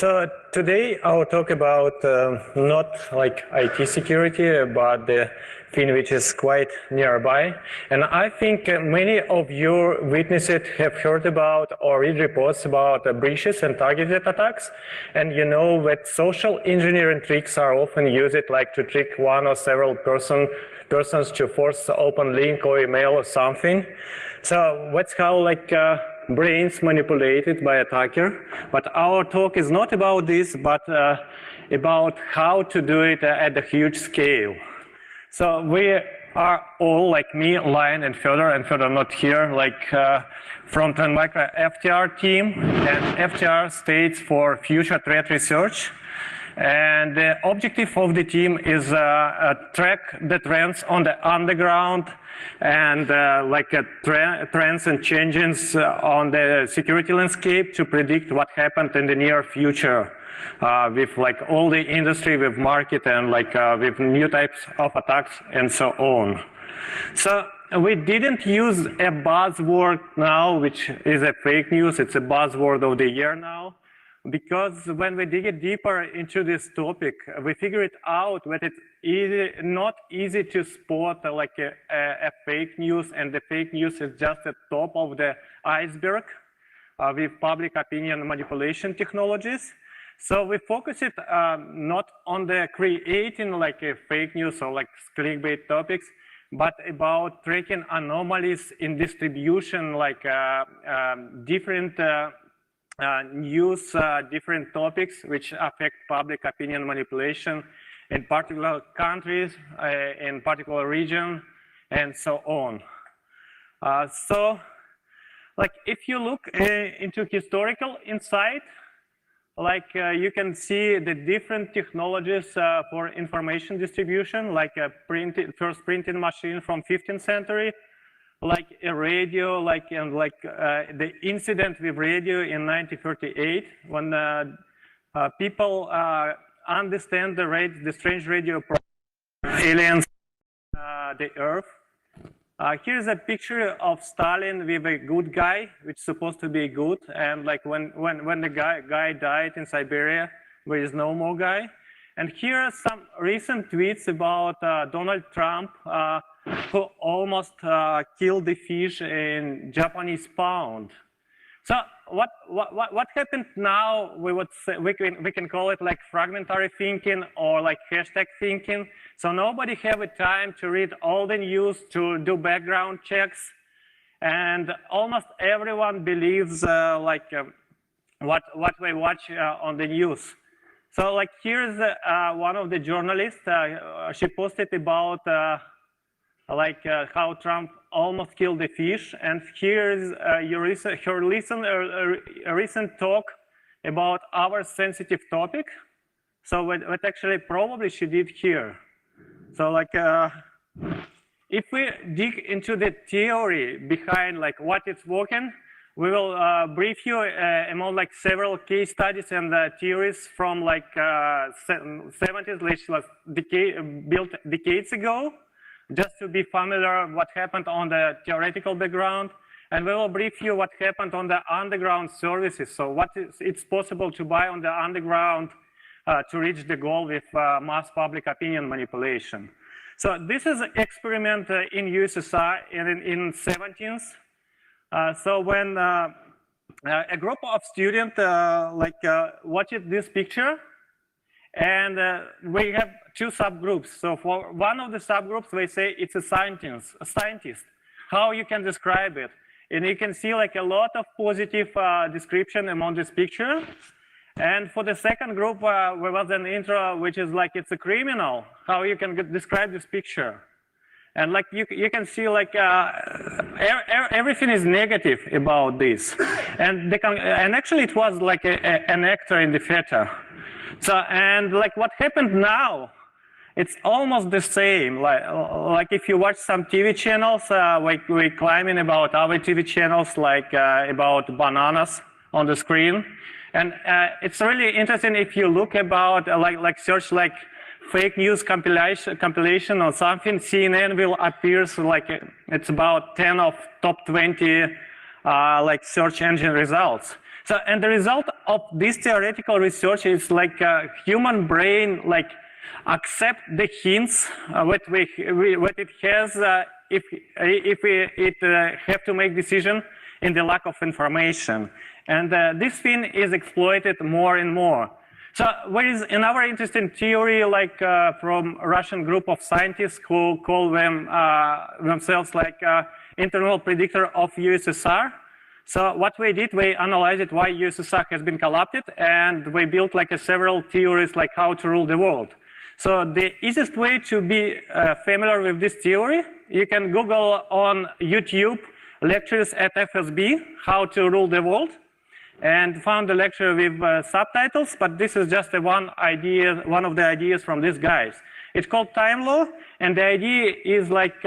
So today I'll talk about not like IT security, but the thing which is quite nearby. And I think many of you witnessed have heard about or read reports about breaches and targeted attacks. And you know that social engineering tricks are often used like to trick one or several persons to force open link or email or something. So that's how brains manipulated by attacker. But our talk is not about this, but about how to do it at a huge scale. So we are all, like me, Lion and Fedor not here, from Trend Micro FTR team, and FTR stands for Future Threat Research. And the objective of the team is track the trends on the underground and trends and changes on the security landscape to predict what happened in the near future with all the industry, with market, and with new types of attacks and so on. So we didn't use a buzzword now, which is a fake news. It's a buzzword of the year now. Because when we dig deeper into this topic, we figure it out that it's not easy to spot a fake news, and the fake news is just the top of the iceberg with public opinion manipulation technologies. So we focus it not on the creating a fake news or clickbait topics, but about tracking anomalies in distribution, different news, different topics which affect public opinion manipulation in particular countries, in particular region, and so on. If you look into historical insight, you can see the different technologies for information distribution, first printing machine from 15th century, a radio, the incident with radio in 1938, when people understand the strange radio aliens, the Earth. Here's a picture of Stalin with a good guy, which is supposed to be good, and when the guy died in Siberia, there is no more guy. And here are some recent tweets about Donald Trump, who almost killed the fish in Japanese pond. So what happened now? We would say, we can call it fragmentary thinking or hashtag thinking. So nobody have a time to read all the news, to do background checks, and almost everyone believes what we watch on the news. So here's one of the journalists. She posted about how Trump almost killed the fish, and here's her recent talk about our sensitive topic. So what actually probably she did here. So if we dig into the theory behind what is working, we will brief you among several case studies and theories from 70s, which was built decades ago, just to be familiar what happened on the theoretical background. And we will brief you what happened on the underground services. So what it's possible to buy on the underground to reach the goal with mass public opinion manipulation. So this is an experiment in USSR in 17th. So when a group of students watched this picture, and we have two subgroups. So for one of the subgroups, they say it's a scientist. How you can describe it? And you can see a lot of positive description among this picture. And for the second group, there was an intro, which is it's a criminal. How you can describe this picture? And you can see everything is negative about this. And actually it was an actor in the theater. So, and what happened now, it's almost the same. If you watch some TV channels, we're climbing about our TV channels, about bananas on the screen. And it's really interesting if you look about, search fake news compilation or something, CNN will appear it's about 10 of top 20 search engine results. So, and the result of this theoretical research is like human brain like accept the hints what it has if it have to make decision in the lack of information, and this thing is exploited more and more. So there is another interesting theory, like from a Russian group of scientists who call themselves like internal predictor of USSR. So what we did, we analyzed why USSR has been collapsed, and we built like several theories like how to rule the world. So the easiest way to be familiar with this theory, you can Google on YouTube lectures at FSB, how to rule the world, and found the lecture with subtitles, but this is just one idea, one of the ideas from these guys. It's called time law, and the idea is like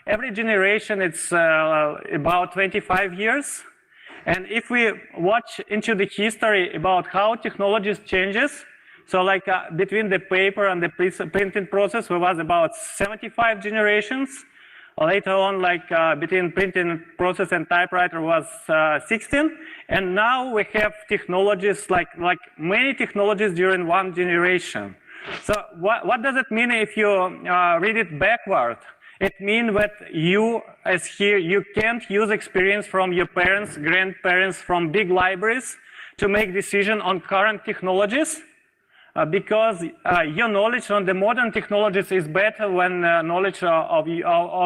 every generation it's about 25 years. And if we watch into the history about how technologies changes, so like between the paper and the printing process, there was about 75 generations. Later on, like between printing process and typewriter was 16. And now we have technologies, like many technologies during one generation. So what does it mean if you read it backward? It means that you, as here, you can't use experience from your parents, grandparents, from big libraries to make decision on current technologies, because your knowledge on the modern technologies is better than knowledge of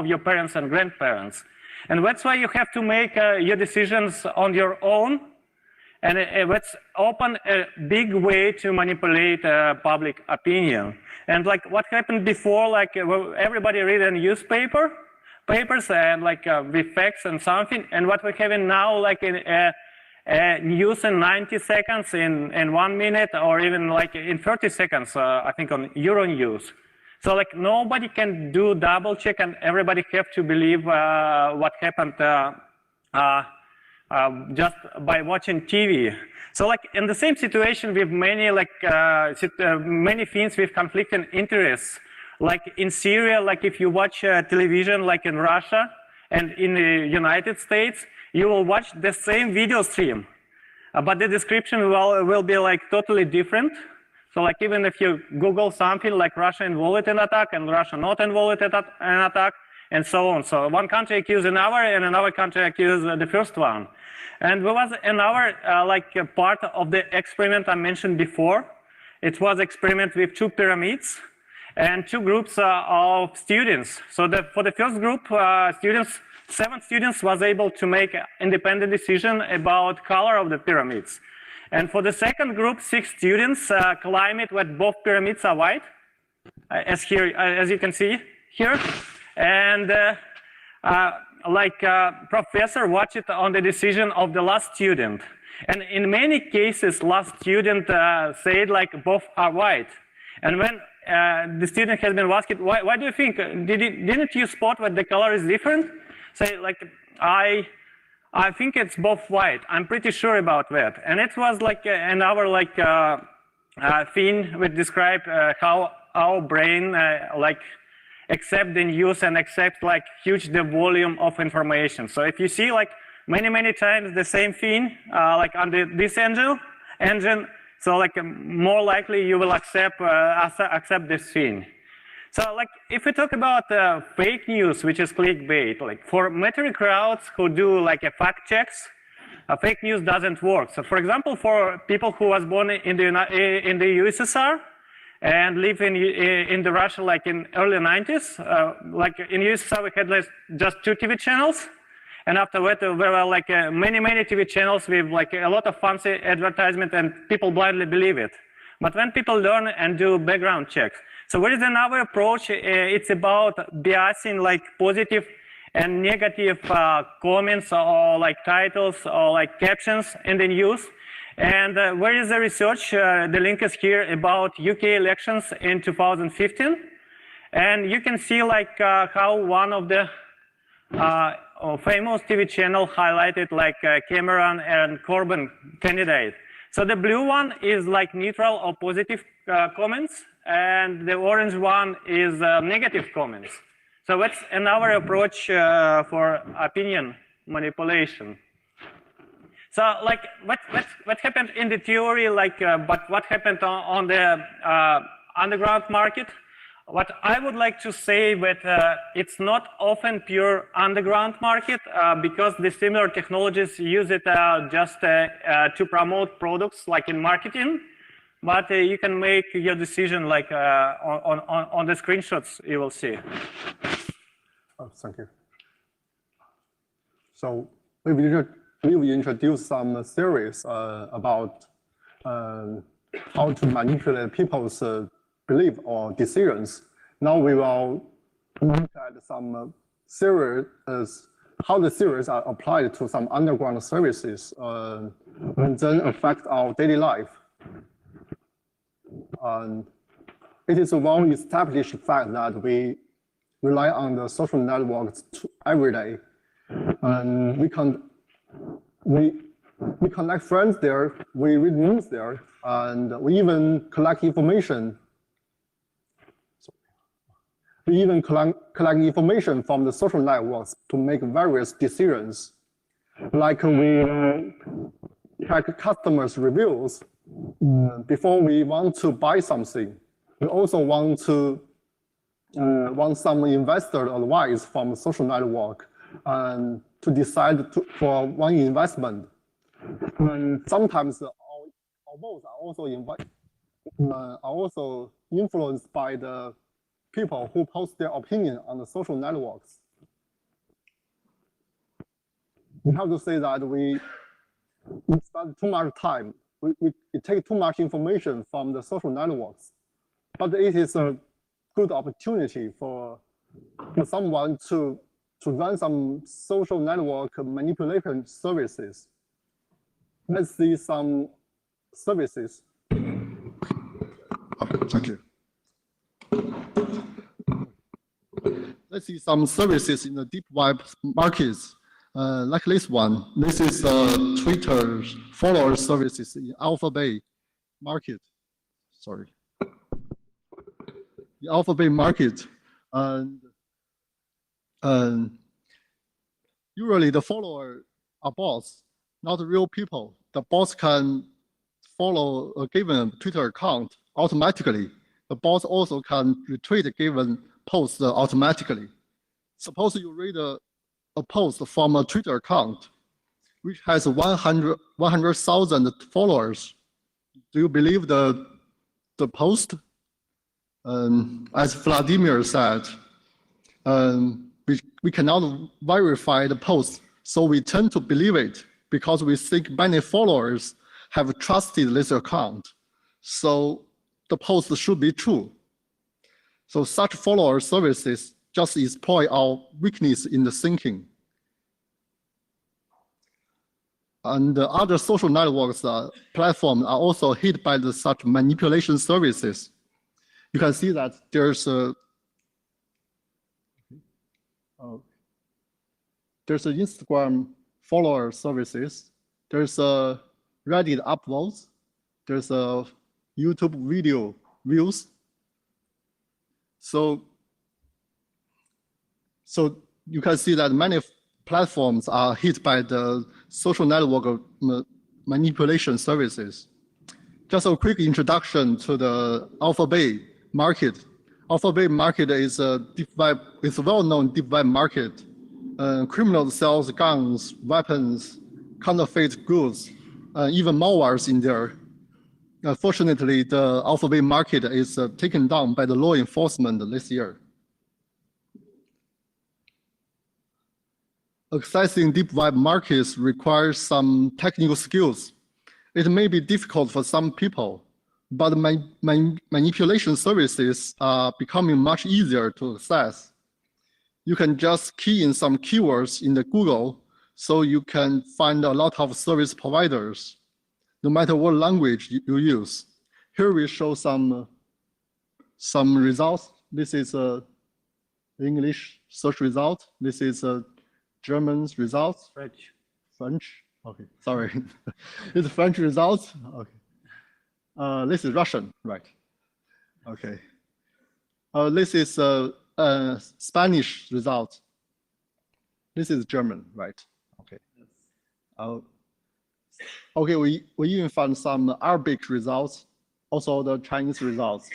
your parents and grandparents. And that's why you have to make your decisions on your own, and that's open a big way to manipulate public opinion. And like what happened before, like everybody read a papers and like with facts and something, and what we're having now, like in news in 90 seconds, in 1 minute, or even like in 30 seconds, I think on Euronews. So like nobody can do double check, and everybody have to believe what happened just by watching TV. So like in the same situation with many like many things with conflicting interests, like in Syria, like if you watch television like in Russia and in the United States, you will watch the same video stream, but the description will be like totally different. So like even if you Google something like Russia involved in attack and Russia not involved in an attack, and so on. So one country accused another, and another country accused the first one. And there was another part of the experiment I mentioned before. It was experiment with 2 pyramids and 2 groups of students. So for the first group, 7 students was able to make an independent decision about color of the pyramids. And for the second group, 6 students climbed with both pyramids are white, as you can see here. And professor watched it on the decision of the last student. And in many cases, last student said like both are white. And when the student has been asked, why do you think, didn't you spot that the color is different? Say like, I think it's both white. I'm pretty sure about that. And it was like another thing which described how our brain accept the news and accept like huge the volume of information. So if you see like many times the same thing like under this engine, so like more likely you will accept this thing. So like if we talk about fake news, which is clickbait, like for mature crowds who do like a fact checks, fake news doesn't work. So for example, for people who was born in the USSR, and live in the Russia like in early 90s, like in USSR we had just 2 TV channels, and after that there were like many TV channels with like a lot of fancy advertisement, and people blindly believe it. But when people learn and do background checks, so there is another approach. It's about biasing like positive and negative comments or like titles or like captions in the news. And where is the research? The link is here about UK elections in 2015. And you can see like how one of the famous TV channel highlighted like Cameron and Corbyn candidate. So the blue one is like neutral or positive comments, and the orange one is negative comments. So that's another approach for opinion manipulation. So like what happened in the theory, like, but what happened on the underground market? What I would like to say that it's not often pure underground market because the similar technologies use it just to promote products like in marketing, but you can make your decision like on the screenshots you will see. Oh, thank you. So we introduced some theories about how to manipulate people's belief or decisions. Now we will look at some theories, how the theories are applied to some underground services and then affect our daily life. And it is a well-established fact that we rely on the social networks every day. And we connect friends there, we read news there, and we even collect information. We even collect information from the social networks to make various decisions. Like we check customers' reviews before we want to buy something. We also want some investor advice from the social network and to decide for one investment. And sometimes our votes are also influenced by the people who post their opinion on the social networks. We have to say that we spend too much time. We take too much information from the social networks, but it is a good opportunity for someone to run some social network manipulation services. Let's see some services. Okay, thank you. Let's see some services in the deep web markets, like this one. This is Twitter follower services in Alphabet market. Sorry. The Alphabet market. And usually the followers are bots, not real people. The bots can follow a given Twitter account automatically. The bots also can retweet a given post automatically. Suppose you read a post from a Twitter account which has 100,000 followers. Do you believe the post? As Vladimir said, we cannot verify the post, so we tend to believe it because we think many followers have trusted this account. So the post should be true. So such follower services just exploit our weakness in the thinking. And the other social networks platforms are also hit by such manipulation services. You can see that there's an Instagram follower services, there's a Reddit upvotes, there's a YouTube video views. So you can see that many platforms are hit by the social network manipulation services. Just a quick introduction to the Alphabet market. Alphabet market is a deep web, it's a well-known deep web market. Criminals sells guns, weapons, counterfeit goods, even malwares in there. Fortunately, the Alphabet market is taken down by the law enforcement this year. Accessing deep web markets requires some technical skills. It may be difficult for some people, but manipulation services are becoming much easier to access. You can just key in some keywords in the Google, so you can find a lot of service providers, no matter what language you use. Here we show some results. This is a English search result. This is a German results. French. Okay, sorry. It's French results. Okay. This is Russian, right? Okay. This is Spanish result. This is German, right? Okay. Okay, we even found some Arabic results, also the Chinese results.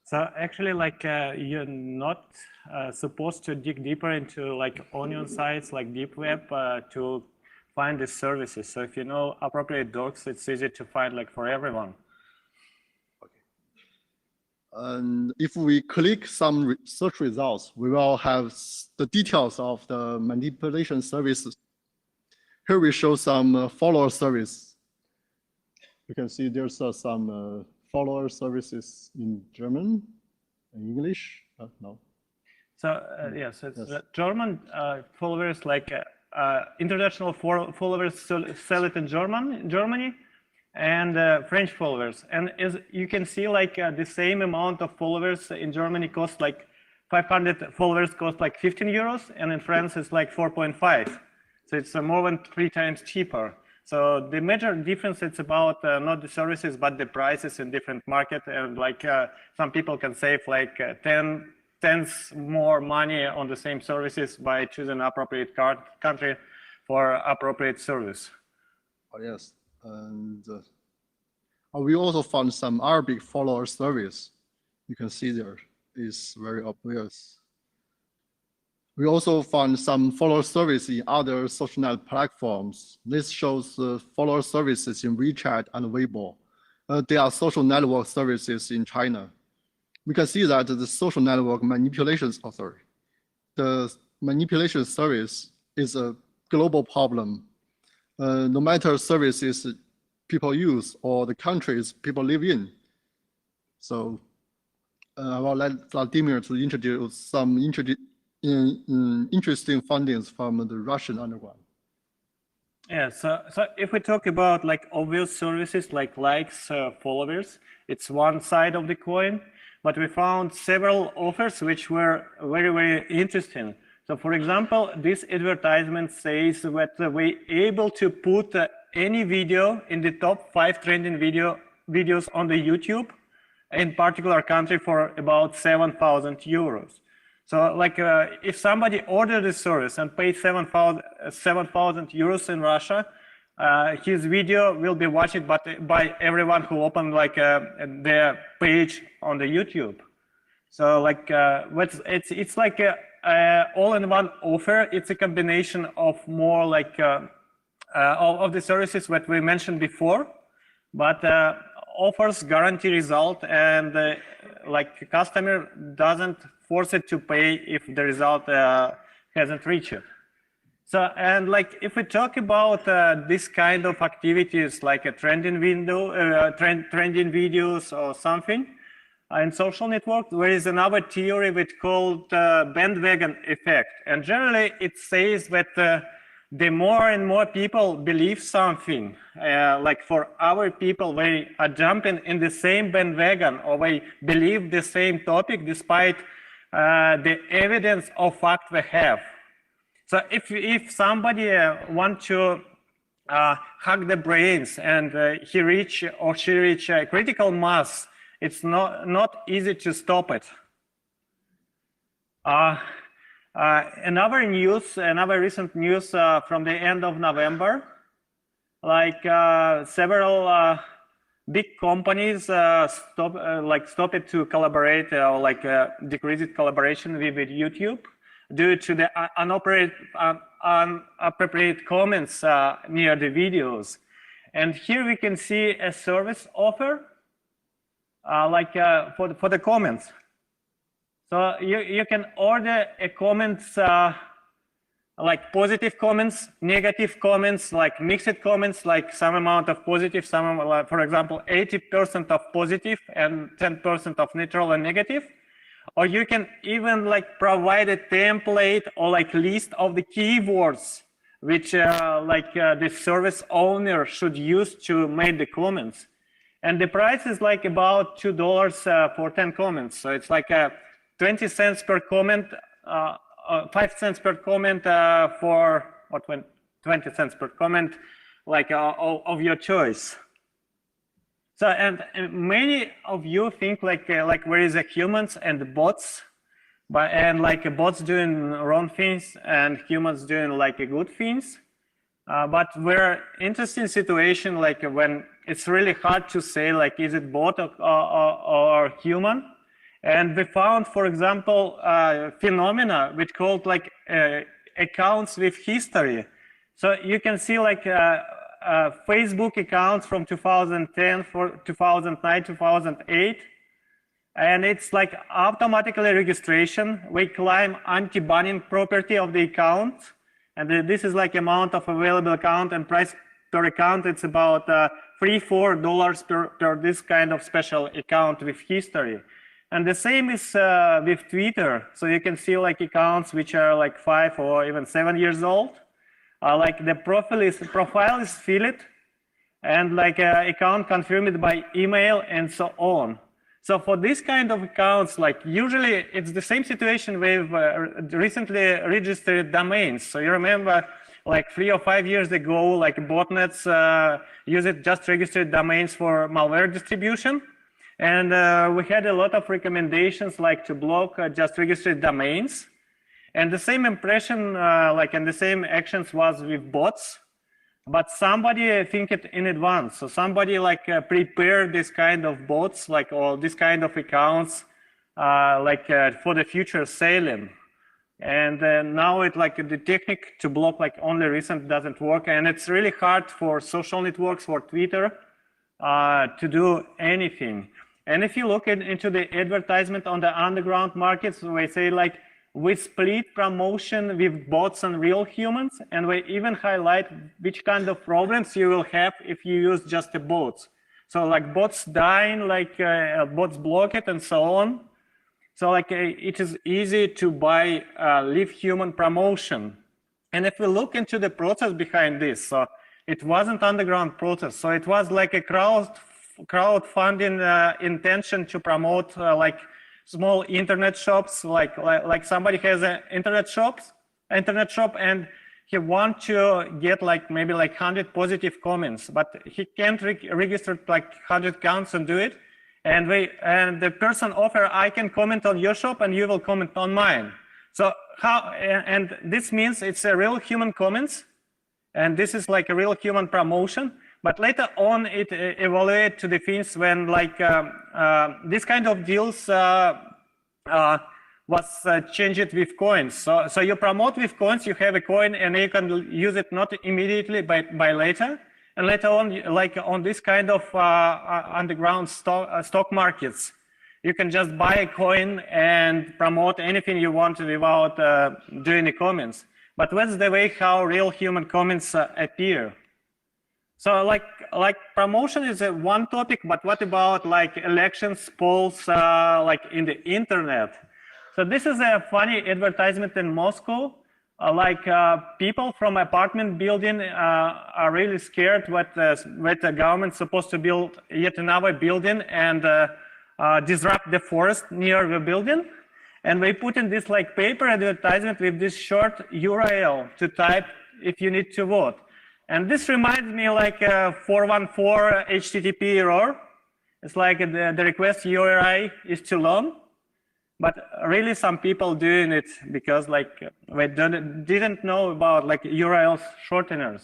So actually, like you're not supposed to dig deeper into like onion sites like deep web to find the services. So if you know appropriate docs, it's easy to find like for everyone. And if we click some search results, we will have the details of the manipulation services. Here we show some follower service. You can see there's some follower services in German and English. No. So yes, it's German followers, like international followers sell it in Germany, and French followers. And as you can see, like the same amount of followers in Germany costs like 500 followers cost like 15 euros, and in France it's like 4.5. So it's more than 3 times cheaper. So the major difference it's about not the services but the prices in different market, and like some people can save like tens more money on the same services by choosing appropriate country for appropriate service. Oh, yes, and we also found some Arabic follower service. You can see there is very obvious. We also found some follower service in other social net platforms. This shows follower services in WeChat and Weibo. They are social network services in China. We can see that the social network manipulations, the manipulation service is a global problem. No matter services people use or the countries people live in. So I will let Vladimir to introduce some interesting findings from the Russian underground. Yeah, so if we talk about like obvious services like likes, followers, it's one side of the coin, but we found several offers which were very, very interesting. So for example, this advertisement says that we're able to put any video in the top 5 trending videos on the YouTube in particular country for about 7,000 euros. So like if somebody ordered a service and paid 7,000 euros in Russia, his video will be watched by everyone who opened like their page on the YouTube. So like it's like a all-in-one offer. It's a combination of more like of the services that we mentioned before, but offers guarantee result, and like customer doesn't force it to pay if the result hasn't reached it. So, and like if we talk about this kind of activities like a trending trending videos or something in social networks, there is another theory which called bandwagon effect. And generally it says that the more and more people believe something, like for our people, they are jumping in the same bandwagon, or they believe the same topic despite the evidence or fact they have. So if somebody want to hack the brains and he reach or she reach a critical mass, it's not easy to stop it. Another recent news from the end of November, like several big companies stopped to collaborate or like decreased collaboration with YouTube due to the inappropriate comments near the videos. And here we can see a service offer for the comments. So you can order a comments like positive comments, negative comments, like mixed comments, like some amount of positive, some, for example, 80% of positive and 10% of neutral and negative. Or you can even like provide a template or like list of the keywords which the service owner should use to make the comments. And the price is like about $2 for 10 comments. So it's like 20 cents per comment, 5 cents per comment or 20 cents per comment, like of your choice. So, and many of you think like there is a humans and bots, and like bots doing wrong things and humans doing like good things. But we're interesting situation like when it's really hard to say like is it bot or human. And we found, for example, phenomena which called like accounts with history. So you can see like Facebook accounts from 2010, 2009, 2008. And it's like automatically registration. We climb anti-banning property of the account. And this is like amount of available account and price per account. It's about $3-4 per this kind of special account with history. And the same is with Twitter. So you can see like accounts which are like 5 or even 7 years old. Like the profile is filled and like account confirmed by email and so on. So for this kind of accounts, like usually it's the same situation with recently registered domains. So you remember like 3 or 5 years ago, like botnets used just registered domains for malware distribution. And we had a lot of recommendations like to block just registered domains. And the same impression, like and the same actions was with bots. But somebody think it in advance. So somebody like prepare this kind of bots, like or this kind of accounts, for the future selling. And now it like the technique to block like only recent doesn't work, and it's really hard for social networks, for Twitter, to do anything. And if you look into the advertisement on the underground markets, we say like we split promotion with bots and real humans, and we even highlight which kind of problems you will have if you use just the bots. So like bots dying, like bots block it and so on. So like it is easy to buy live human promotion. And if we look into the process behind this, so it wasn't underground process. So it was like a crowdfunding intention to promote like small internet shops, like somebody has an internet shop, and he wants to get like maybe like 100 positive comments, but he can't register like 100 accounts and do it. And the person offer, I can comment on your shop and you will comment on mine. So how, and this means it's a real human comments, and this is like a real human promotion. But later on, it evaluated to the things when like this kind of deals was changed with coins. So you promote with coins, you have a coin, and you can use it not immediately, but by later. And later on, like on this kind of underground stock markets, you can just buy a coin and promote anything you want without doing the comments. But that's the way how real human comments appear. So like promotion is one topic, but what about like elections, polls, like in the internet? So this is a funny advertisement in Moscow. People from apartment building are really scared what the government's supposed to build yet another building and disrupt the forest near the building. And they put in this like paper advertisement with this short URL to type if you need to vote. And this reminds me like 414 HTTP error. It's like the request URI is too long, but really some people doing it because like they didn't know about like URL shorteners.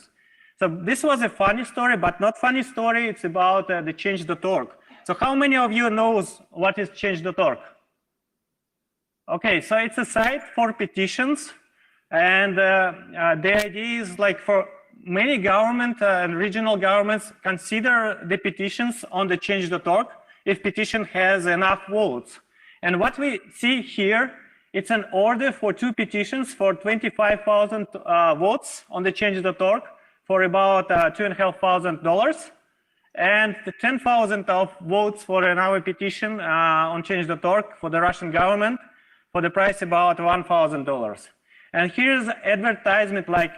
So this was a funny story, but not funny story. It's about the change.org. So how many of you knows what is change.org? Okay, so it's a site for petitions, and the idea is like for many government and regional governments consider the petitions on the change.org if petition has enough votes. And what we see here, it's an order for 2 petitions for 25,000 votes on the change.org for about $2,500, and the 10,000 of votes for another petition on change.org for the Russian government for the price about $1,000. And here's advertisement like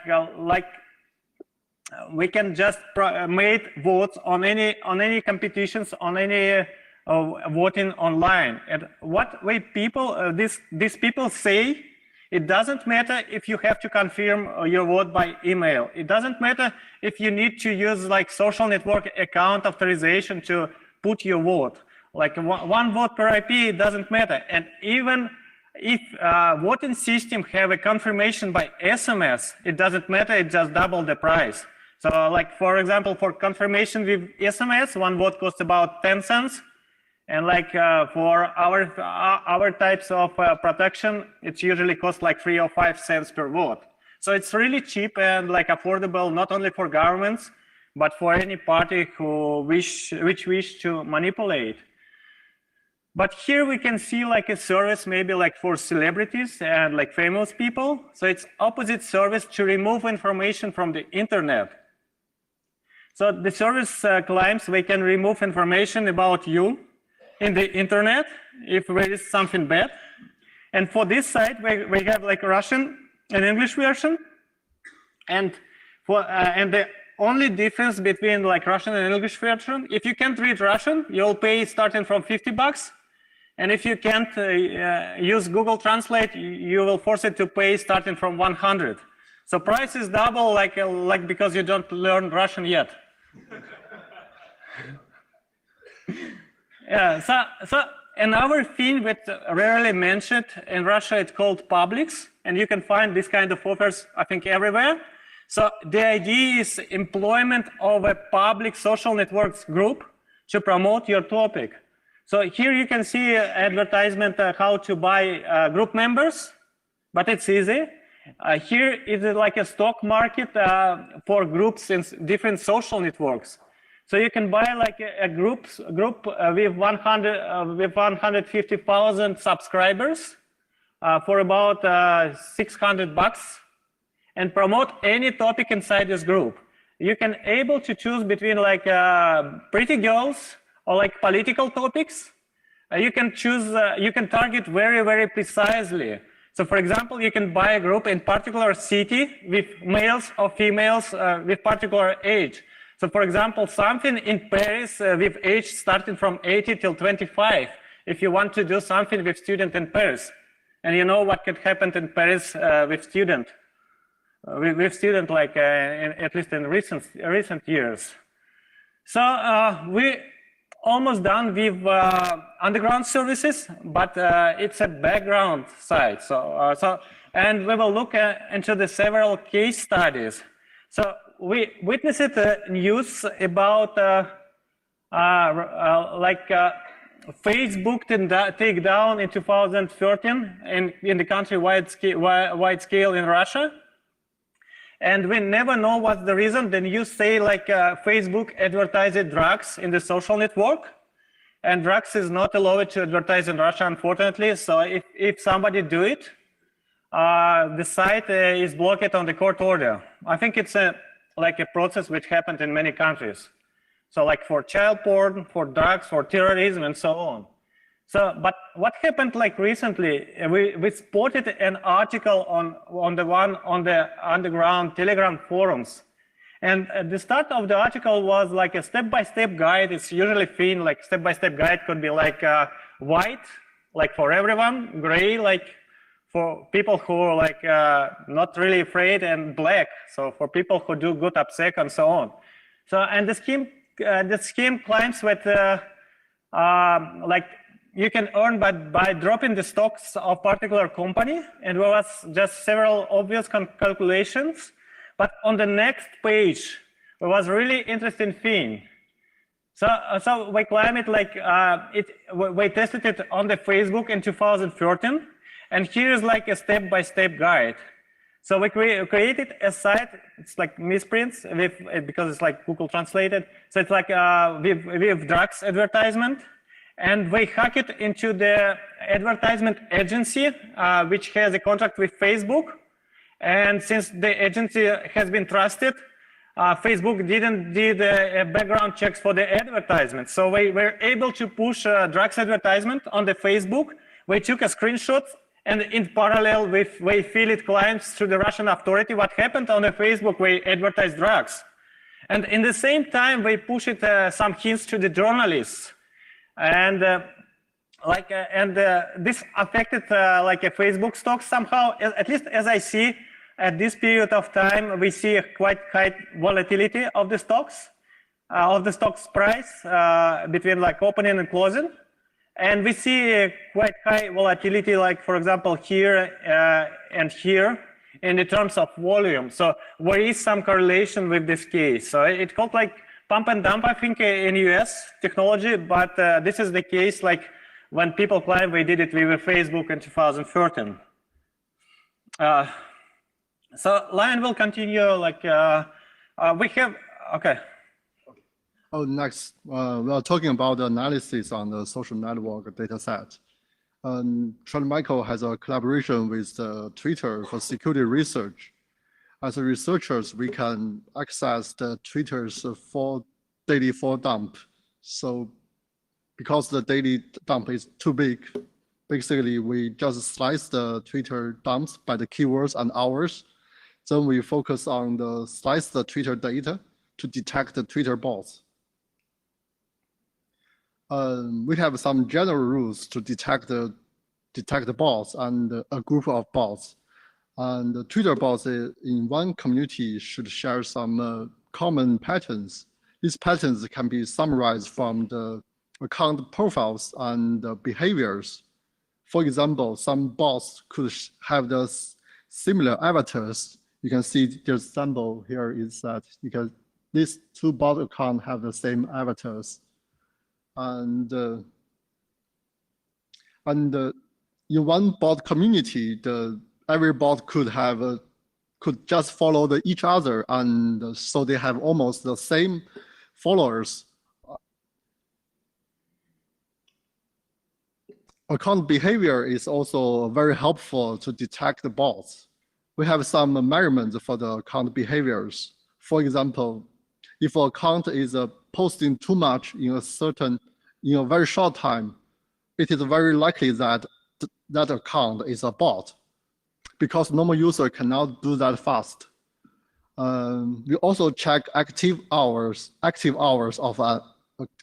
we can just make votes on any competitions, on any voting online. And what way people these people say, it doesn't matter if you have to confirm your vote by email. It doesn't matter if you need to use like social network account authorization to put your vote. Like one vote per IP, it doesn't matter. And even if voting system have a confirmation by SMS, it doesn't matter, it just double the price. So like, for example, for confirmation with SMS, one vote costs about 10 cents. And like for our types of protection, it usually costs like 3 or 5 cents per vote. So it's really cheap and like affordable, not only for governments, but for any party who wish to manipulate. But here we can see like a service maybe like for celebrities and like famous people. So it's opposite service to remove information from the internet. So the service claims we can remove information about you in the internet if there is something bad. And for this site, we have like Russian and English version. And the only difference between like Russian and English version, if you can't read Russian, you'll pay starting from $50. And if you can't use Google Translate, you will force it to pay starting from 100. So price is double, like because you don't learn Russian yet. Yeah. So another thing that rarely mentioned in Russia, it's called publics, and you can find this kind of offers, I think, everywhere. So the idea is employment of a public social networks group to promote your topic. So here you can see advertisement how to buy group members, but it's easy. Here is like a stock market for groups in different social networks. So you can buy like a group with 150,000 subscribers for about $600 and promote any topic inside this group. You can able to choose between like pretty girls or like political topics. You can choose, you can target very, very precisely. So for example, you can buy a group in particular city with males or females with particular age. So for example, something in Paris with age starting from 80 till 25, if you want to do something with student in Paris. And you know what could happen in Paris with student like at least in recent years. So we almost done with underground services, but it's a background site. And we will look into the several case studies. So we witnessed news about Facebook take down in 2013 in the country wide scale in Russia. And we never know what's the reason. Then you say like Facebook advertised drugs in the social network, and drugs is not allowed to advertise in Russia, unfortunately. So if somebody do it, the site is blocked on the court order. I think it's like a process which happened in many countries. So like for child porn, for drugs, for terrorism, and so on. So, but what happened like recently, we spotted an article on the underground Telegram forums. And the start of the article was like a step-by-step guide. It's usually thin, like step-by-step guide could be like white, like for everyone, gray, like for people who are like not really afraid, and black, so for people who do good AppSec and so on. So, and the scheme claims that like you can earn by dropping the stocks of particular company, and there was just several obvious calculations. But on the next page, there was really interesting thing. So we claim it like we tested it on the Facebook in 2013, and here's like a step-by-step guide. So we created a site. It's like misprints because it's like Google translated. So it's like with drugs advertisement. And we hack it into the advertisement agency, which has a contract with Facebook. And since the agency has been trusted, Facebook didn't do background checks for the advertisement. So we were able to push drugs advertisement on the Facebook. We took a screenshot, and in parallel, we field clients to the Russian authority. What happened on the Facebook, we advertised drugs. And in the same time, we pushed some hints to the journalists. And this affected like a Facebook stock somehow, at least as I see at this period of time, we see a quite high volatility of the stocks price between like opening and closing. And we see quite high volatility, like for example, here and here in the terms of volume. So there is some correlation with this case. So it's called like pump and dump, I think, in US technology, but this is the case like when people claim we did it with Facebook in 2013. So Lion will continue, like we have, okay. Oh, next, we are talking about the analysis on the social network data set. Charlie Michael has a collaboration with Twitter for security research. As researchers, we can access the Twitter's daily for dump. So because the daily dump is too big, basically we just slice the Twitter dumps by the keywords and hours. Then we focus on the slice the Twitter data to detect the Twitter bots. We have some general rules to detect the bots and a group of bots. And the Twitter bots in one community should share some common patterns. These patterns can be summarized from the account profiles and behaviors. For example, some bots could have the similar avatars. You can see the example here is that because these two bot accounts have the same avatars. And in one bot community, every bot could just follow each other, and so they have almost the same followers. Account behavior is also very helpful to detect the bots. We have some measurements for the account behaviors. For example, if an account is posting too much in a very short time, it is very likely that that account is a bot, because normal user cannot do that fast. We also check active hours of an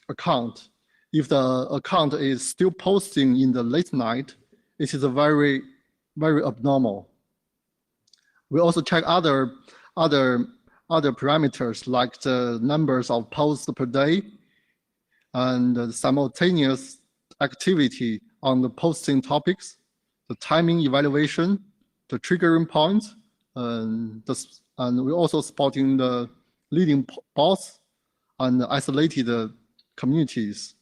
account. If the account is still posting in the late night, it is very, very abnormal. We also check other parameters like the numbers of posts per day and the simultaneous activity on the posting topics, the timing evaluation, the triggering points, and we're also spotting the leading bots and isolated communities.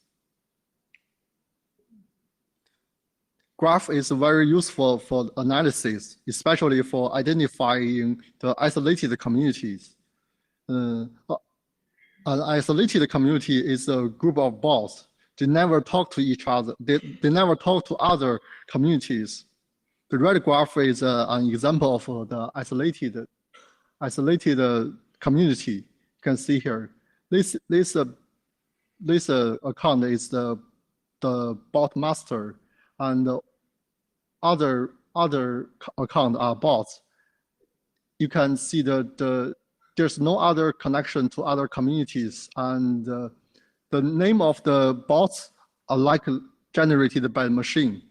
Graph is very useful for analysis, especially for identifying the isolated communities. An isolated community is a group of bots. They never talk to each other. They never talk to other communities. The red graph is an example of the isolated community. You can see here. This account is the bot master, and other account are bots. You can see there's no other connection to other communities, and the name of the bots are like generated by the machine.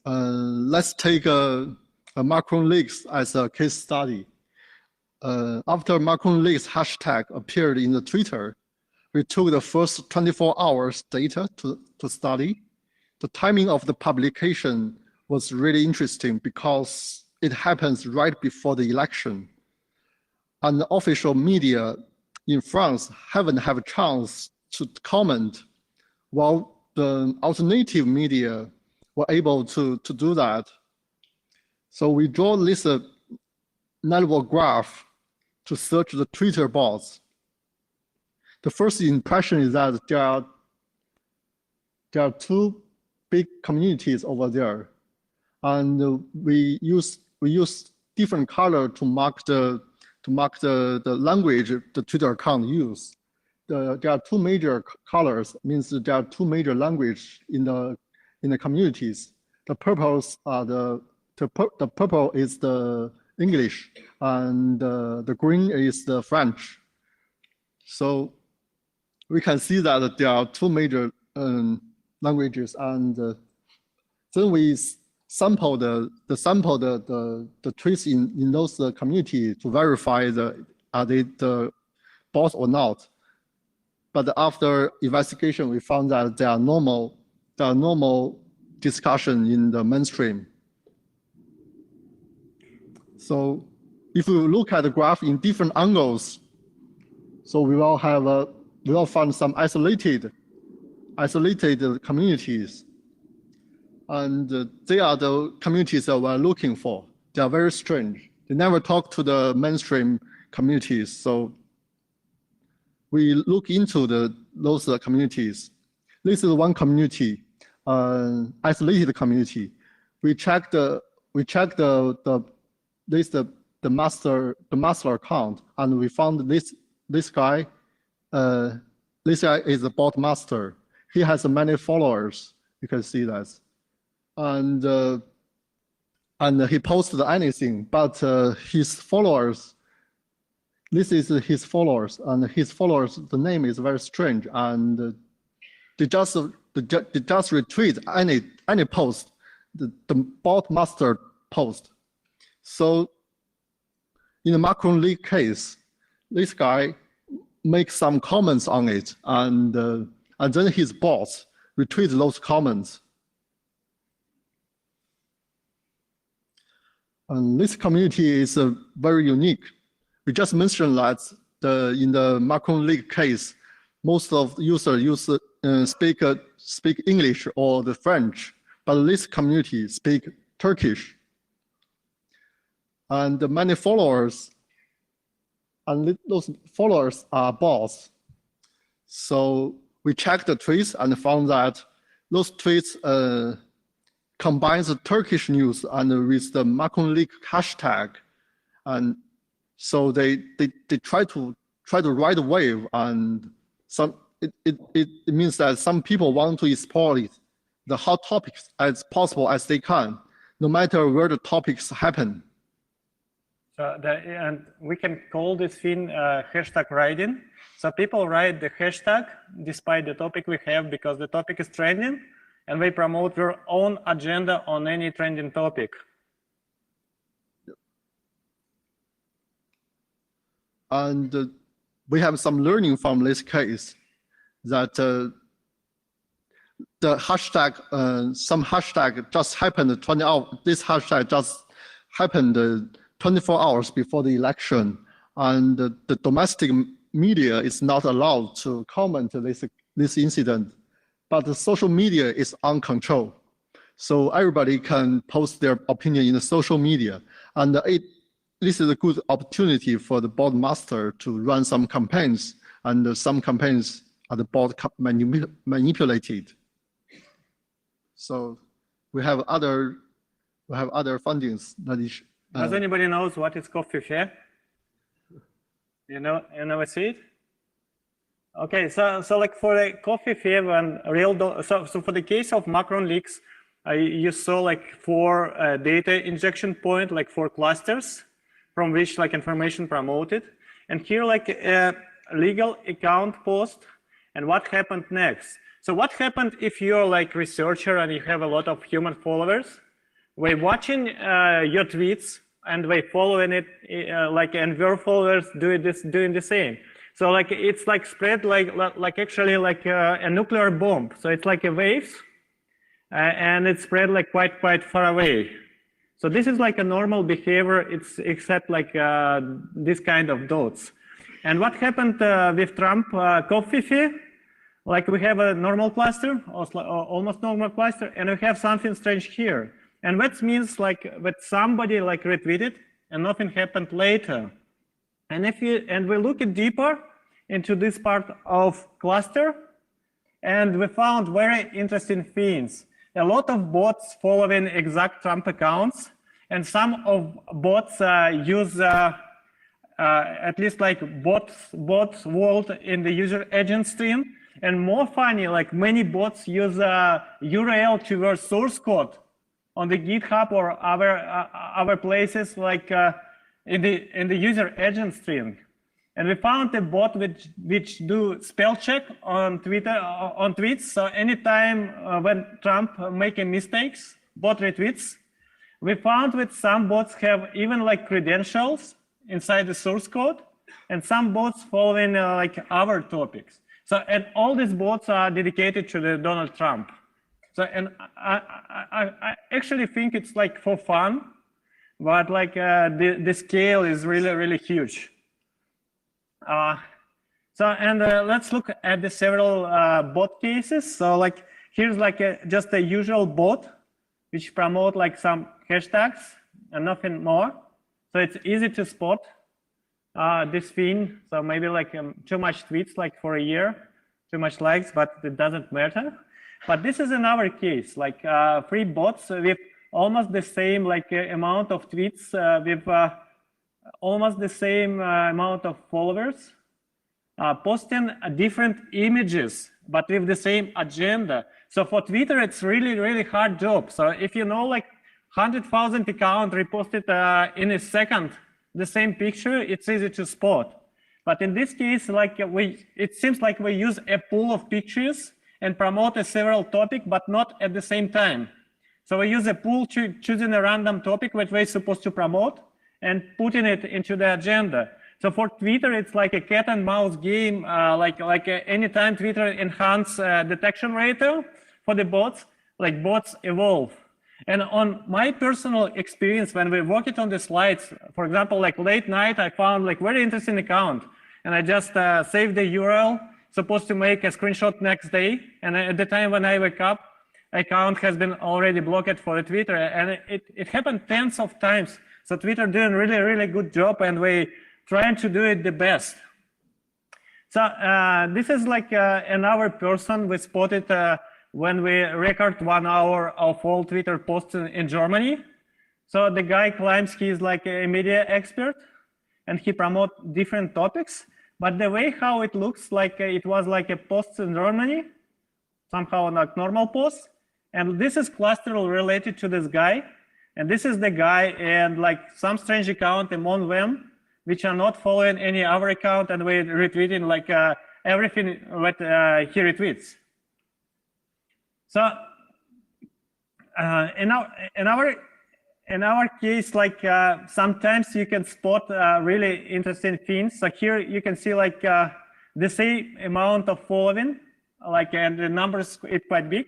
Let's take a Macron leaks as a case study. After Macron leaks hashtag appeared in the Twitter, we took the first 24 hours data to study. The timing of the publication was really interesting because it happens right before the election. And the official media in France haven't had a chance to comment, while the alternative media were able to do that. So we draw this network graph to search the Twitter bots. The first impression is that there are two big communities over there, and we use different color to mark the language the Twitter account use. There are two major colors, means that there are two major languages in the communities. The purples are the purple is the English, and the green is the French. So we can see that there are two major languages, and then we sample the tweets in those communities to verify are they the bots or not. but after investigation, we found that there are normal discussion in the mainstream. So if we look at the graph in different angles, so we will find some isolated communities. And they are the communities that we're looking for. They are very strange. They never talk to the mainstream communities. So we look into those communities. This is one community, isolated community. We checked the master account, and we found this guy. This guy is a bot master. He has many followers. You can see that, and he posted anything, but his followers. This is his followers, and his followers. The name is very strange, and they just retweet any post, the bot master post. So in the Macron leak case, this guy makes some comments on it, and then his bots retweet those comments. And this community is very unique. We just mentioned that in the Macron leak case, most of the users speak English or the French, but this community speak Turkish. And many followers, and those followers are bots. So we checked the tweets and found that those tweets combines the Turkish news and with the Macron leak hashtag, and so they try to ride a wave, and it means that some people want to exploit the hot topics as possible as they can, no matter where the topics happen. So and we can call this thing hashtag riding. So people ride the hashtag despite the topic we have because the topic is trending, and they promote their own agenda on any trending topic. And we have some learning from this case that the hashtag, some hashtag just happened 20 hours. This hashtag just happened 24 hours before the election, and the domestic media is not allowed to comment this incident, but the social media is on control. So everybody can post their opinion in the social media, and this is a good opportunity for the bot master to run some campaigns, and some campaigns are the bot manipulated. So we have other fundings that is. Does anybody knows what is coffee fair? You never see it? Okay, so like for the coffee fair and so for the case of Macron leaks, you saw like 4 data injection point, like 4 clusters from which like information promoted, and here like a legal account post, and what happened next. So what happened if you're like researcher and you have a lot of human followers? We're watching your tweets and they following it, and your followers doing the same. So like it's like spread like actually like a nuclear bomb. So it's like a waves, and it's spread like quite far away. So this is like a normal behavior. It's except like this kind of dots. And what happened with Trump coffee fee? Like we have a normal cluster, almost normal cluster, and we have something strange here. And that means like that somebody like retweeted and nothing happened later. And we look deeper into this part of cluster, and we found very interesting things. A lot of bots following exact Trump accounts, and some of bots use at least like bots world in the user agent stream. And more funny, like many bots use URL to their source code on the GitHub or other places like in the user agent stream. And we found a bot which do spell check on tweets. So anytime when Trump making mistakes, bot retweets. We found that some bots have even like credentials inside the source code, and some bots following like other topics. So, and all these bots are dedicated to the Donald Trump. So, and I actually think it's like for fun, but like the scale is really, really huge. Let's look at the several bot cases. So like here's like just a usual bot which promote like some hashtags and nothing more. So it's easy to spot this thing. So maybe like too much tweets like for a year, too much likes, but it doesn't matter. But this is another case, like 3 bots with almost the same like amount of tweets with almost the same amount of followers, posting different images, but with the same agenda. So for Twitter, it's really, really hard job. So if you know like 100,000 account reposted in a second, the same picture, it's easy to spot. But in this case, like it seems like we use a pool of pictures and promote a several topic, but not at the same time. So we use a pool choosing a random topic that we're supposed to promote and putting it into the agenda. So for Twitter, it's like a cat and mouse game. Like anytime Twitter enhance detection rate for the bots, like bots evolve. And on my personal experience, when we worked on the slides, for example, like late night, I found like very interesting account, and I just saved the URL, supposed to make a screenshot next day. And at the time when I wake up, account has been already blocked for the Twitter, and it happened tens of times. So Twitter doing really, really good job, and we trying to do it the best. So this is like another person we spotted when we record 1 hour of all Twitter posts in Germany. So the guy claims he's like a media expert and he promotes different topics, but the way how it looks like it was like a post in Germany, somehow not normal post. And this is cluster related to this guy. And this is the guy and like some strange account among them, which are not following any other account, and we're retweeting like everything what he retweets. So in our case, like sometimes you can spot really interesting things. So here you can see like the same amount of following, like and the numbers is quite big.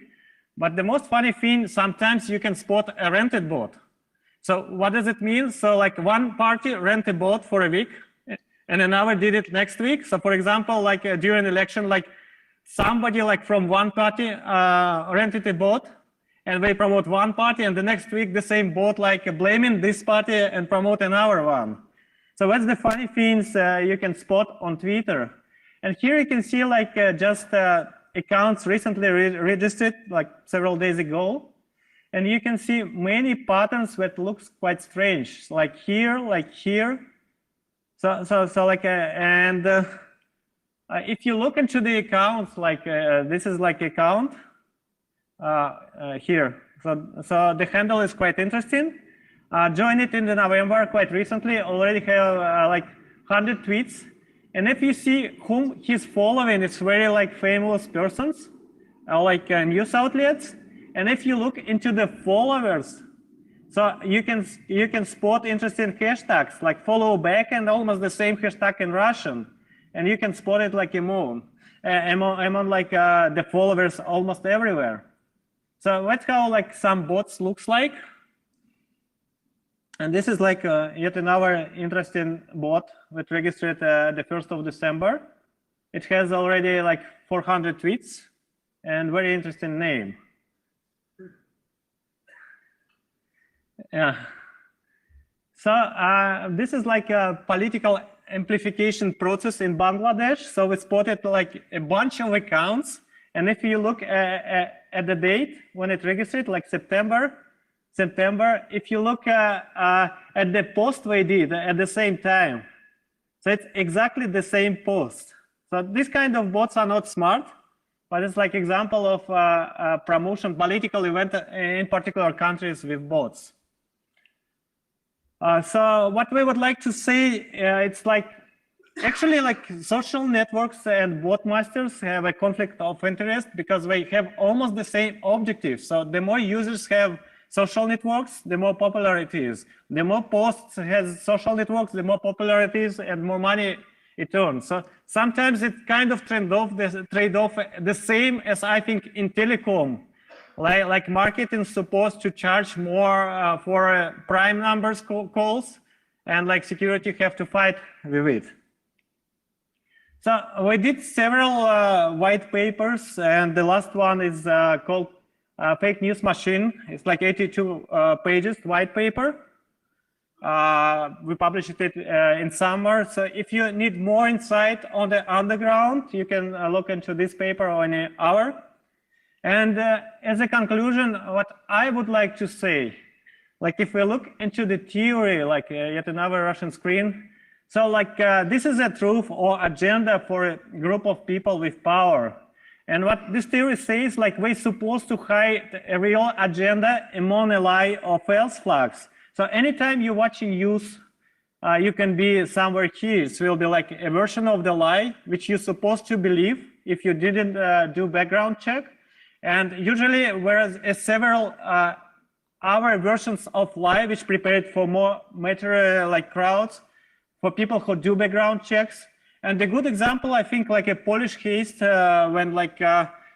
But the most funny thing, sometimes you can spot a rented bot. So what does it mean? So like one party rent a bot for a week and another did it next week. So for example, like during election, like somebody like from one party rented a bot and they promote one party, and the next week the same bot like blaming this party and promote another one. So that's the funny things you can spot on Twitter. And here you can see like just accounts recently registered like several days ago. And you can see many patterns that looks quite strange, like here, like here. So like, if you look into the accounts, like this is like account here. So the handle is quite interesting. Joined it in November quite recently, already have like 100 tweets. And if you see whom he's following, it's very like famous persons, like news outlets. And if you look into the followers, so you can spot interesting hashtags like follow back and almost the same hashtag in Russian, and you can spot it like among like the followers almost everywhere. So that's how like some bots looks like. And this is like yet another interesting bot that registered the 1st of December. It has already like 400 tweets and very interesting name. Yeah. So this is like a political amplification process in Bangladesh. So we spotted like a bunch of accounts. And if you look at the date when it registered, like September, if you look at the post we did at the same time, so it's exactly the same post. So this kind of bots are not smart, but it's like example of promotion political event in particular countries with bots. So what we would like to say, it's like actually like social networks and bot masters have a conflict of interest because they have almost the same objective. So the more users have social networks, the more popular it is. The more posts has social networks, the more popular it is and more money it earns. So sometimes it kind of trade off the same as I think in telecom. Like marketing is supposed to charge more for prime numbers calls, and like security have to fight with it. So we did several white papers, and the last one is called Fake News Machine. It's like 82 pages white paper. We published it in summer. So if you need more insight on the underground, you can look into this paper or any hour. And as a conclusion, what I would like to say, like if we look into the theory, like yet another Russian screen, so like this is a truth or agenda for a group of people with power. And what this theory says, like we're supposed to hide a real agenda among a lie or false flags. So anytime you're watching news, you can be somewhere here. It will be like a version of the lie, which you're supposed to believe if you didn't do background check. And usually, whereas several other versions of lie, which prepared for more mature like crowds, for people who do background checks. And a good example, I think, like a Polish case when like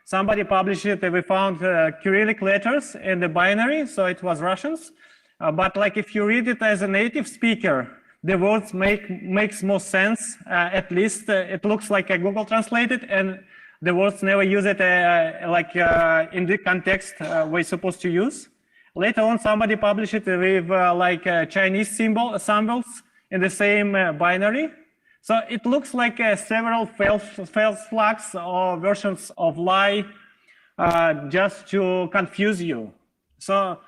somebody published it, we found Cyrillic letters in the binary, so it was Russians. But like if you read it as a native speaker, the words makes more sense. At least it looks like a Google translated, and the words never use it in the context we're supposed to use. Later on, somebody published it with Chinese symbols in the same binary. So it looks like several false flags or versions of lie just to confuse you. So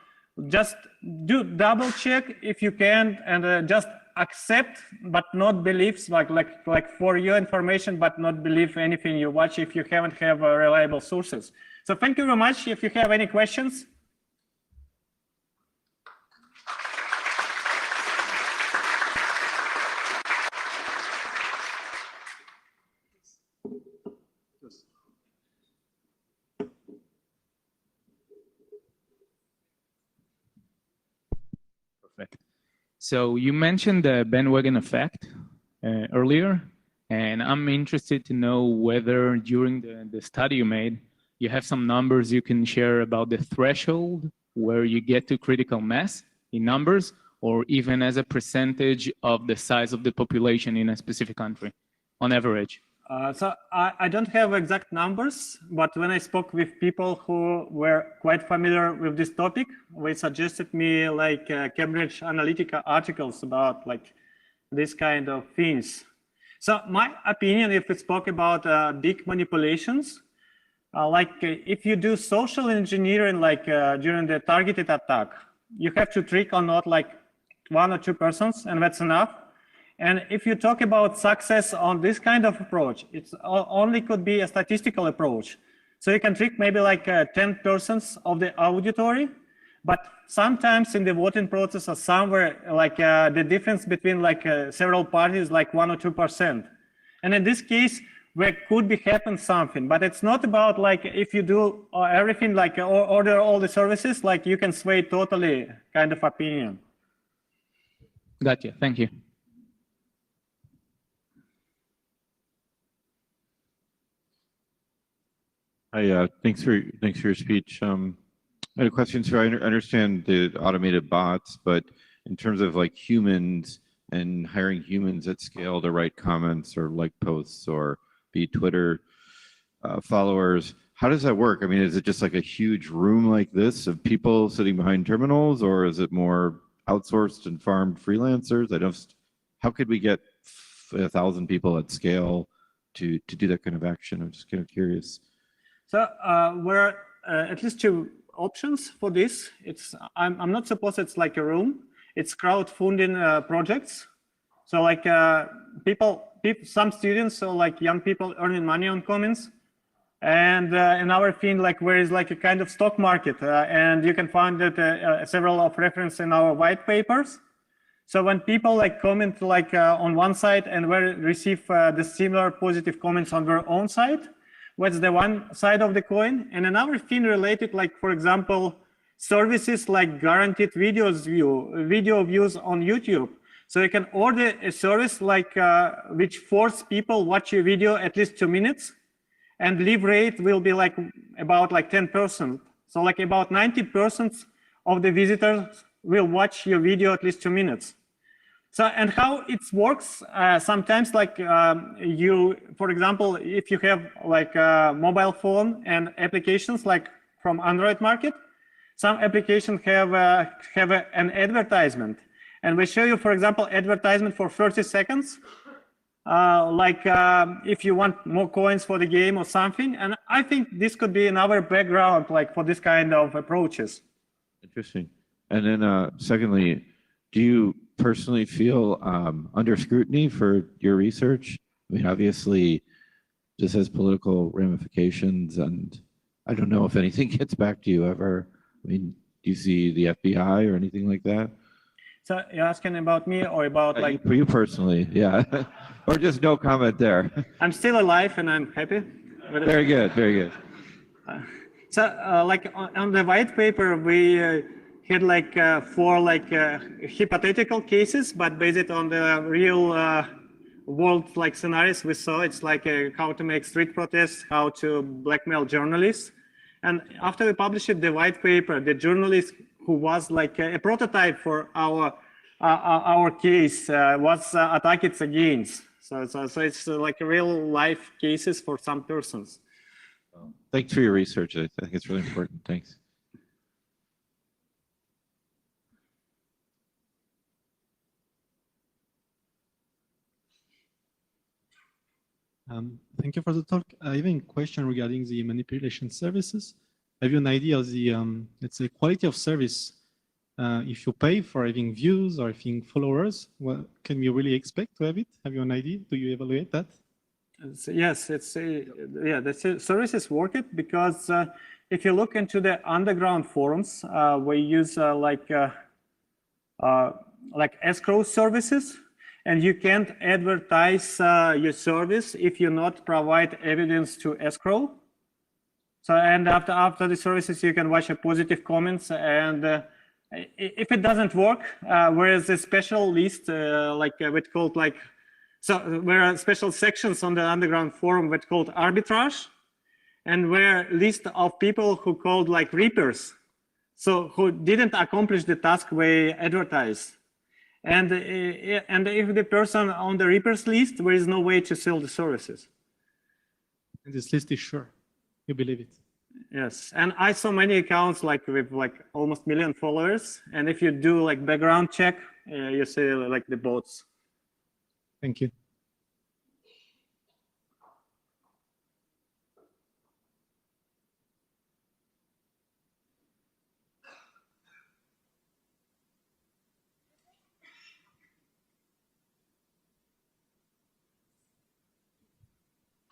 just do double check if you can, and just accept but not believe, like for your information, but not believe anything you watch if you haven't have reliable sources. So thank you very much. If you have any questions. Perfect. So you mentioned the bandwagon effect earlier, and I'm interested to know whether during the study you made, you have some numbers you can share about the threshold where you get to critical mass in numbers, or even as a percentage of the size of the population in a specific country, on average. So I don't have exact numbers, but when I spoke with people who were quite familiar with this topic, they suggested me like Cambridge Analytica articles about like this kind of things. So my opinion, if we spoke about big manipulations, like if you do social engineering, like during the targeted attack, you have to trick or not like 1 or 2 persons, and that's enough. And if you talk about success on this kind of approach, it's only could be a statistical approach. So you can trick maybe like 10 persons of the auditory, but sometimes in the voting process or somewhere like the difference between like several parties like 1 or 2%. And in this case, there could be happen something, but it's not about like if you do everything like order all the services, like you can sway totally kind of opinion. Gotcha, thank you. Hi, thanks for your speech. I had a question. So I understand the automated bots, but in terms of like humans and hiring humans at scale to write comments or like posts or be Twitter followers, how does that work? I mean, is it just like a huge room like this of people sitting behind terminals, or is it more outsourced and farmed freelancers? How could we get 1,000 people at scale to do that kind of action? I'm just kind of curious. So we're at least 2 options for this. I'm not supposed it's like a room. It's crowdfunding projects. So like some students or like young people earning money on comments, and another thing like where is like a kind of stock market, and you can find it several of reference in our white papers. So when people like comment like on one side and will receive the similar positive comments on their own side, what's the one side of the coin. And another thing related, like for example, services like guaranteed video views on YouTube. So you can order a service like which force people watch your video at least 2 minutes, and leave rate will be like about like 10%. So like about 90% of the visitors will watch your video at least 2 minutes. So, and how it works, sometimes like you, for example, if you have like a mobile phone and applications like from Android market, some applications have an advertisement. And we show you, for example, advertisement for 30 seconds, if you want more coins for the game or something. And I think this could be another background like for this kind of approaches. Interesting. And then secondly, do you personally feel under scrutiny for your research? I mean, obviously, this has political ramifications, and I don't know if anything gets back to you ever. I mean, do you see the FBI or anything like that? So you're asking about me or about like... You personally, yeah. Or just no comment there. I'm still alive and I'm happy. Very good, very good. Like on the white paper, we had like 4 like hypothetical cases, but based on the real world like scenarios we saw. It's like how to make street protests, how to blackmail journalists. And after we published the white paper, the journalist who was like a prototype for our case was attacked against. So it's like real life cases for some persons. Thanks for your research. I think it's really important. Thanks. Thank you for the talk. I have a question regarding the manipulation services. Have you an idea of the, let's say, quality of service? If you pay for having views or having followers, what can we really expect to have it? Have you an idea? Do you evaluate that? Yes, the services work it because if you look into the underground forums, we use like escrow services, and you can't advertise your service if you not provide evidence to escrow. So, and after the services, you can watch a positive comments, and if it doesn't work, whereas a special list, what's called like, so there are special sections on the underground forum what's called arbitrage, and where list of people who called like reapers, so who didn't accomplish the task we advertised. And if the person on the reapers list, there is no way to sell the services. And this list is sure, you believe it? Yes, and I saw many accounts like with like almost 1 million followers, and if you do like background check, you see like the bots. Thank you.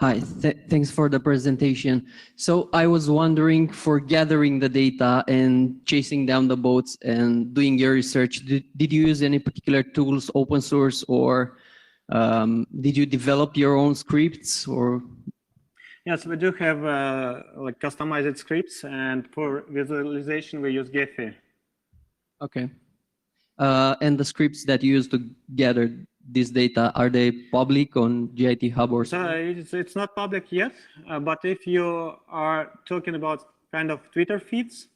Hi, thanks for the presentation. So I was wondering, for gathering the data and chasing down the bots and doing your research, did you use any particular tools, open source, or did you develop your own scripts? Or yes, we do have like customized scripts, and for visualization we use Gephi. Okay. And the scripts that you use to gather this data, are they public on GIT Hub or something? So it's not public yet, but if you are talking about kind of Twitter feeds,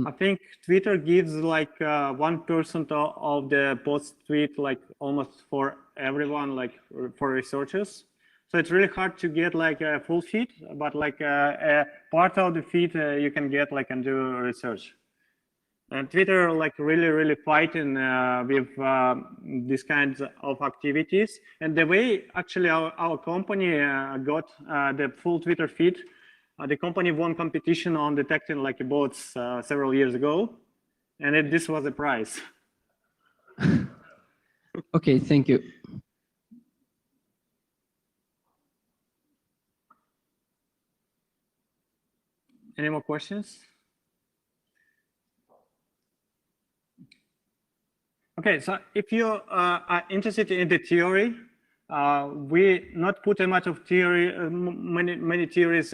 I think Twitter gives like 1% of the post tweet, like almost for everyone, like for researchers. So it's really hard to get like a full feed, but like a part of the feed you can get like and do research. And Twitter like really fighting with these kinds of activities. And the way actually our company got the full Twitter feed, the company won competition on detecting like bots several years ago, and this was a prize. Okay, thank you. Any more questions? Okay, so if you are interested in the theory, we not put a much of theory, many theories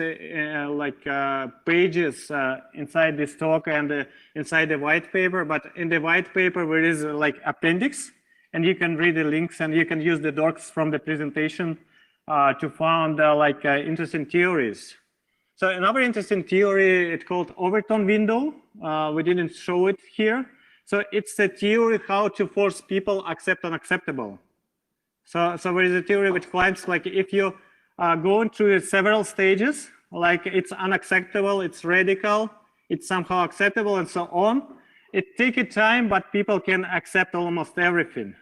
pages inside this talk and inside the white paper, but in the white paper there is like appendix, and you can read the links, and you can use the docs from the presentation to find interesting theories. So another interesting theory, it's called Overton window. We didn't show it here. So it's a theory how to force people accept unacceptable. So there is a theory which claims like if you go through several stages, like it's unacceptable, it's radical, it's somehow acceptable, and so on. It takes time, but people can accept almost everything.